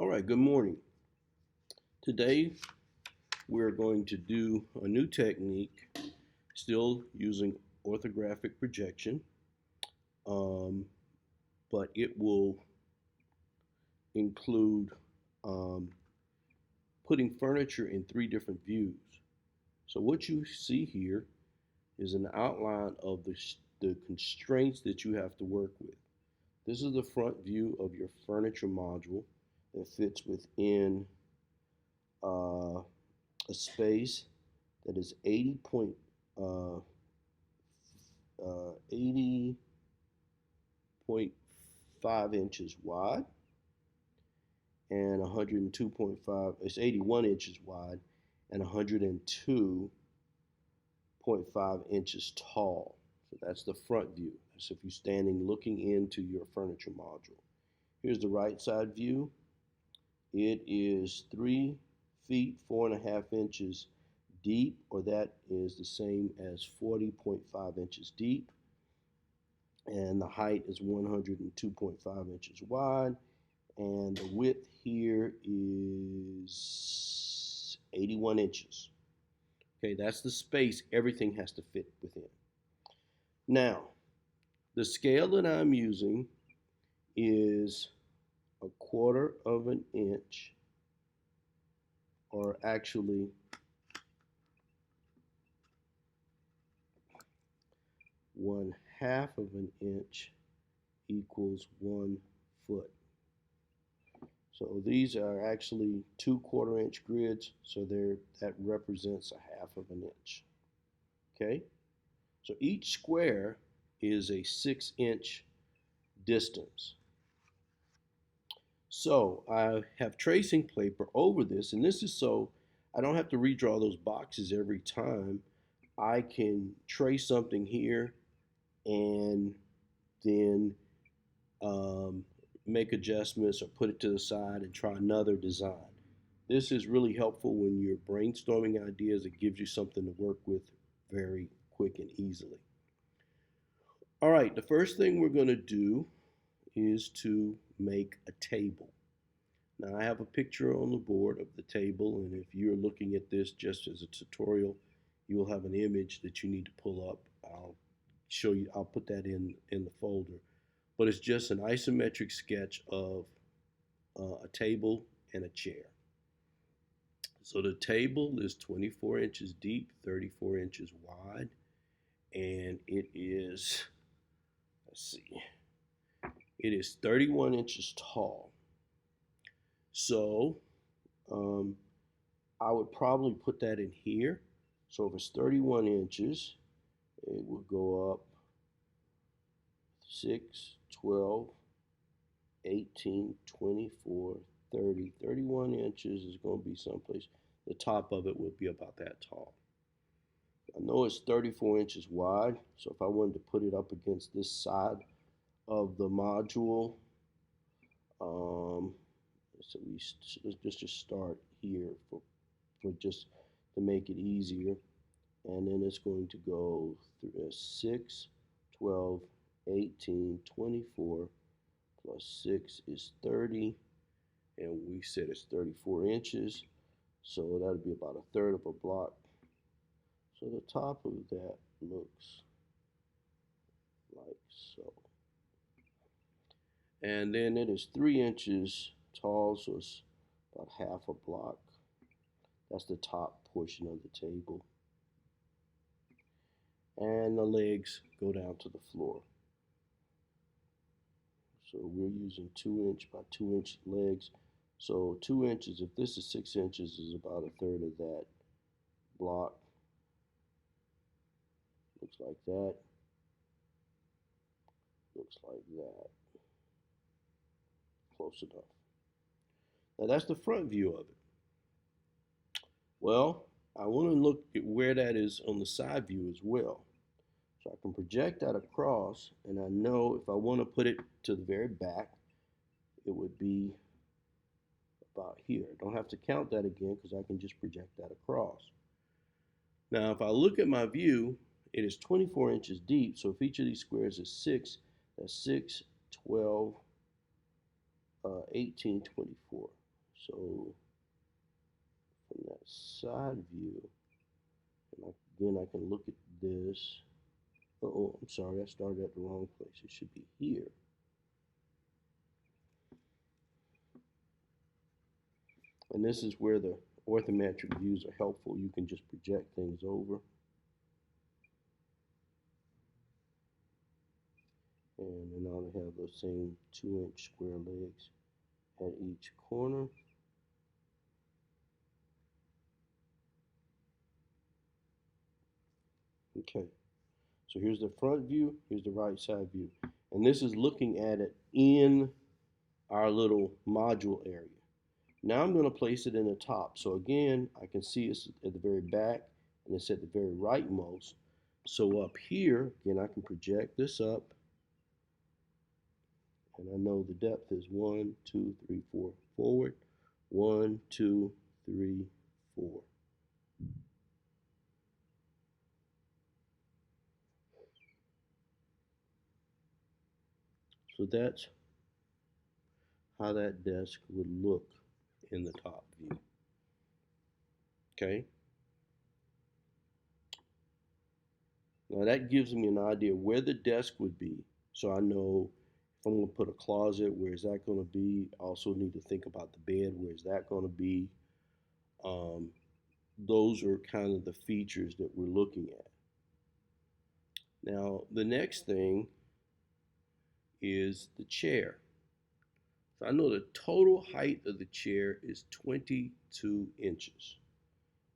All right, good morning. Today we're going to do a new technique, still using orthographic projection, um, but it will include um, putting furniture in three different views. So what you see here is an outline of the constraints that you have to work with. This is the front view of your furniture module that fits within uh, a space that is 80.5 inches wide and 102.5, it's 81 inches wide and 102.5 inches tall. So that's the front view. That's if you're standing looking into your furniture module. Here's the right side view. It is 3 feet 4.5 inches deep, or that is the same as 40.5 inches deep, and the height is 102.5 inches wide, and the width here is 81 inches. Okay, that's the space everything has to fit within. Now, the scale that I'm using is 1/4 inch, or actually 1/2 inch equals 1 foot. So these are actually 2/4 inch grids, so that represents 1/2 inch. Okay, so each square is a 6-inch distance. So I have tracing paper over this, and this is so I don't have to redraw those boxes every time. I can trace something here and then make adjustments or put it to the side and try another design. This is really helpful when you're brainstorming ideas. It gives you something to work with very quick and easily. All right, the first thing we're going to do is to make a table. Now I have a picture on the board of the table, and if you're looking at this just as a tutorial, you will have an image that you need to pull up. I'll show you, I'll put that in the folder. But it's just an isometric sketch of a table and a chair. So the table is 24 inches deep, 34 inches wide, and it is, let's see, it is 31 inches tall. So I would probably put that in here. So if it's 31 inches, it will go up 6, 12, 18, 24, 30, 31 inches is going to be someplace. The top of it would be about that tall. I know it's 34 inches wide, so if I wanted to put it up against this side of the module, so let's just start here for just to make it easier. And then it's going to go through 6, 12, 18, 24, plus 6 is 30, and we said it's 34 inches, so that would be about 1/3 of a block. So the top of that looks like so. And then it is 3 inches tall, so it's about half a block. That's the top portion of the table. And the legs go down to the floor. So we're using 2-inch by 2-inch legs. So 2 inches, if this is 6 inches, is about 1/3 of that block. Looks like that. Looks like that. Close enough. Now that's the front view of it. Well, I want to look at where that is on the side view as well. So I can project that across, and I know if I want to put it to the very back, it would be about here. I don't have to count that again because I can just project that across. Now if I look at my view, it is 24 inches deep, so if each of these squares is 6, that's 6, 12, 18, 24. So from that side view, and again I can look at this. Oh, I'm sorry, I started at the wrong place. It should be here. And this is where the orthometric views are helpful. You can just project things over. And then I'll have those same 2-inch square legs at each corner. Okay, so here's the front view, here's the right side view. And this is looking at it in our little module area. Now I'm going to place it in the top. So again, I can see it's at the very back and it's at the very rightmost. So up here, again, I can project this up. And I know the depth is 1, 2, 3, 4 forward. 1, 2, 3, 4. So that's how that desk would look in the top view. Okay. Now that gives me an idea where the desk would be. So I know if I'm going to put a closet, where's that going to be? I also need to think about the bed, where's that going to be? Those are kind of the features that we're looking at. Now the next thing is the chair. So I know the total height of the chair is 22 inches.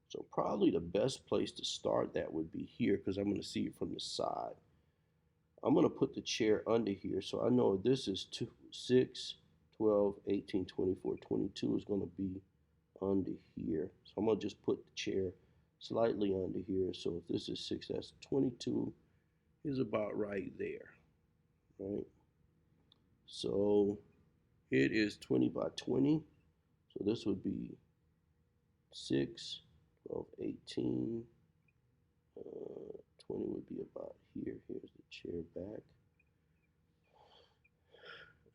So probably the best place to start that would be here because I'm going to see it from the side. I'm going to put the chair under here. So I know this is 6, 12, 18, 24, 22 is going to be under here. So I'm going to just put the chair slightly under here. So if this is 6, that's 22 is about right there, right? So it is 20 by 20. So this would be 6, 12, 18, 20 would be about here. Here's the chair back.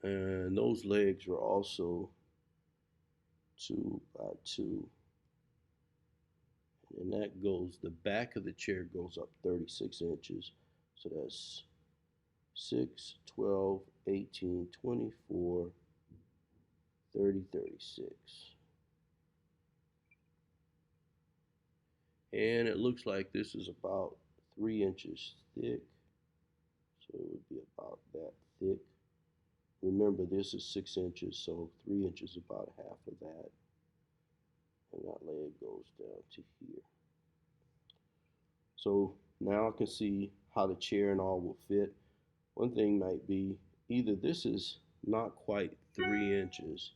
And those legs are also 2 by 2. And that goes, the back of the chair goes up 36 inches. So that's 6, 12, 18, 24, 30, 36. And it looks like this is about 3 inches thick. So it would be about that thick. Remember, this is 6 inches, so 3 inches is about half of that. And that leg goes down to here. So now I can see how the chair and all will fit. One thing might be either this is not quite 3 inches,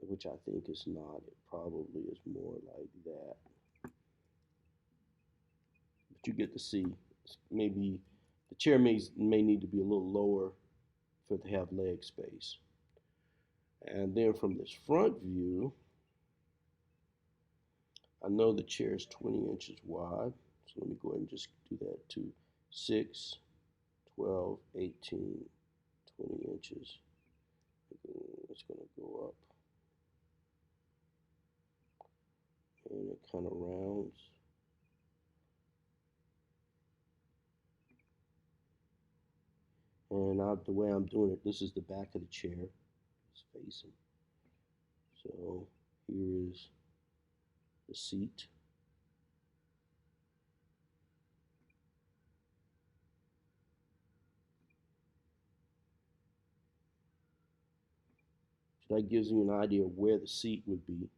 which I think is not. It probably is more like that. But you get to see maybe the chair may need to be a little lower for it to have leg space. And then from this front view, I know the chair is 20 inches wide. So let me go ahead and just do that to 6, 12, 18, 20 inches. It's going to go up. And it kind of rounds. And the way I'm doing it, this is the back of the chair. It's facing. So here is the seat. So that gives me an idea of where the seat would be.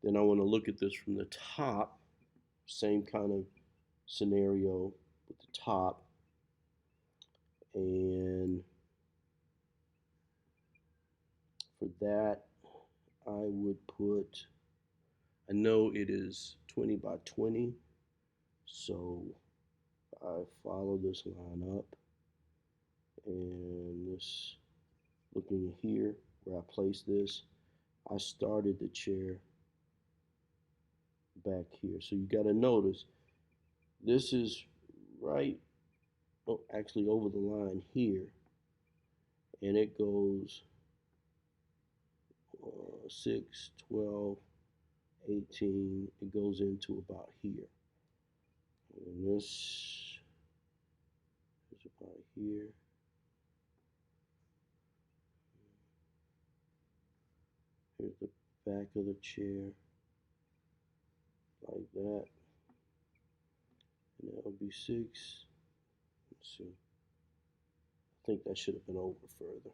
Then I want to look at this from the top. Same kind of scenario with the top. And for that, I would put, I know it is 20 by 20. So I follow this line up. And this, looking here where I placed this, I started the chair back here. So you got to notice this is right, oh, actually over the line here, and it goes 1, 6, 12, 18. It goes into about here. And this is about here. Here's the back of the chair, like that. And that would be 6. Let's see. I think that should have been over further.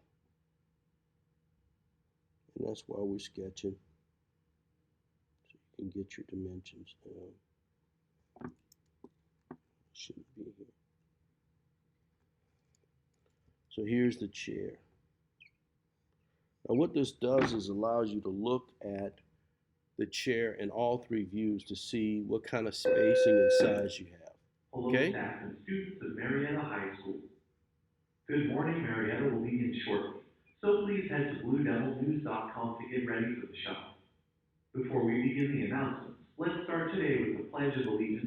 And that's why we're sketching. So you can get your dimensions down. Shouldn't be here. So here's the chair. Now what this does is allows you to look at the chair in all 3 views to see what kind of spacing and size you have. Hello, Okay? staff and students of Marietta High School. Good morning, Marietta will begin shortly, so please head to BlueDevilNews.com to get ready for the show. Before we begin the announcements, let's start today with the Pledge of Allegiance.